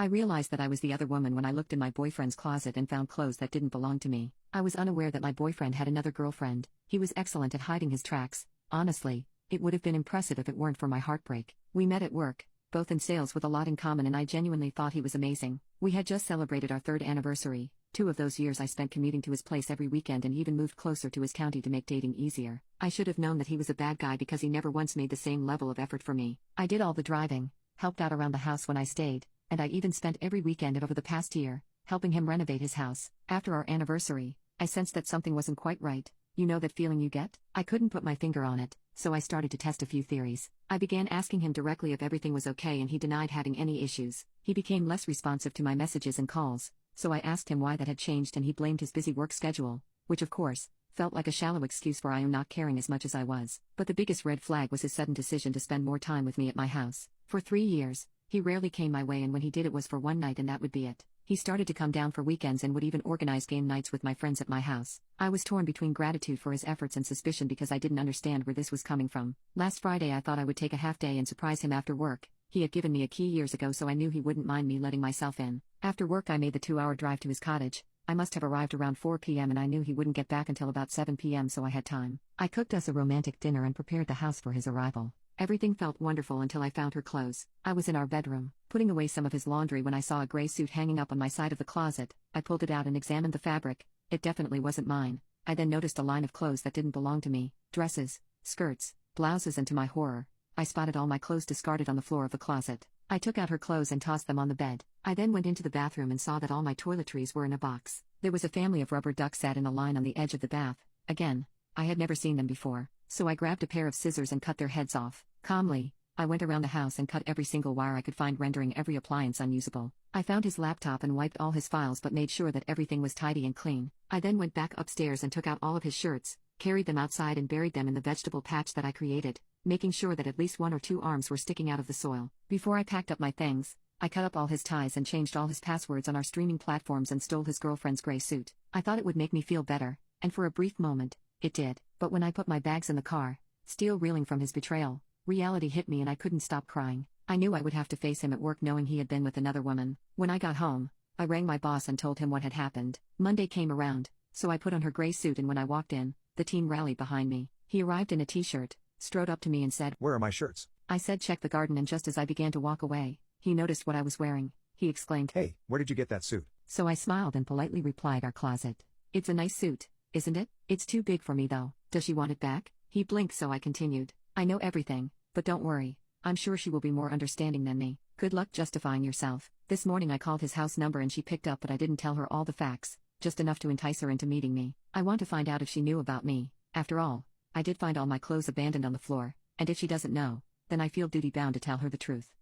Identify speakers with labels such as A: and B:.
A: I realized that I was the other woman when I looked in my boyfriend's closet and found clothes that didn't belong to me. I was unaware that my boyfriend had another girlfriend. He was excellent at hiding his tracks. Honestly, it would have been impressive if it weren't for my heartbreak. We met at work, both in sales with a lot in common, and I genuinely thought he was amazing. We had just celebrated our 3rd anniversary. 2 of those years I spent commuting to his place every weekend and even moved closer to his county to make dating easier. I should have known that he was a bad guy because he never once made the same level of effort for me. I did all the driving, helped out around the house when I stayed, and I even spent every weekend over the past year helping him renovate his house. After our anniversary, I sensed that something wasn't quite right. You know that feeling you get? I couldn't put my finger on it, so I started to test a few theories. I began asking him directly if everything was okay, and he denied having any issues. He became less responsive to my messages and calls, so I asked him why that had changed, and he blamed his busy work schedule, which of course felt like a shallow excuse for I am not caring as much as I was. But the biggest red flag was his sudden decision to spend more time with me at my house. For 3 years, he rarely came my way, and when he did it was for one night and that would be it. He started to come down for weekends and would even organize game nights with my friends at my house. I was torn between gratitude for his efforts and suspicion because I didn't understand where this was coming from. Last Friday I thought I would take a half day and surprise him after work. He had given me a key years ago, so I knew he wouldn't mind me letting myself in. After work I made the 2-hour drive to his cottage. I must have arrived around 4 p.m. and I knew he wouldn't get back until about 7 p.m., so I had time. I cooked us a romantic dinner and prepared the house for his arrival. Everything felt wonderful until I found her clothes. I was in our bedroom, putting away some of his laundry, when I saw a gray suit hanging up on my side of the closet. I pulled it out and examined the fabric. It definitely wasn't mine. I then noticed a line of clothes that didn't belong to me: dresses, skirts, blouses, and to my horror, I spotted all my clothes discarded on the floor of the closet. I took out her clothes and tossed them on the bed. I then went into the bathroom and saw that all my toiletries were in a box. There was a family of rubber ducks sat in a line on the edge of the bath. Again, I had never seen them before, so I grabbed a pair of scissors and cut their heads off. Calmly, I went around the house and cut every single wire I could find, rendering every appliance unusable. I found his laptop and wiped all his files but made sure that everything was tidy and clean. I then went back upstairs and took out all of his shirts, carried them outside and buried them in the vegetable patch that I created, making sure that at least 1 or 2 arms were sticking out of the soil. Before I packed up my things, I cut up all his ties and changed all his passwords on our streaming platforms and stole his girlfriend's gray suit. I thought it would make me feel better, and for a brief moment, it did. But when I put my bags in the car, still reeling from his betrayal, reality hit me and I couldn't stop crying. I knew I would have to face him at work knowing he had been with another woman. When I got home, I rang my boss and told him what had happened. Monday came around, so I put on her gray suit, and when I walked in, the team rallied behind me. He arrived in a t-shirt, strode up to me and said,
B: "Where are my shirts?"
A: I said, "Check the garden," and just as I began to walk away, he noticed what I was wearing. He exclaimed,
B: "Hey, where did you get that suit?"
A: So I smiled and politely replied, "Our closet." "It's a nice suit, isn't it? It's too big for me though. Does she want it back?" He blinked, so I continued, "I know everything, but don't worry. I'm sure she will be more understanding than me. Good luck justifying yourself." This morning I called his house number and she picked up, but I didn't tell her all the facts, just enough to entice her into meeting me. I want to find out if she knew about me. After all, I did find all my clothes abandoned on the floor, and if she doesn't know, then I feel duty bound to tell her the truth.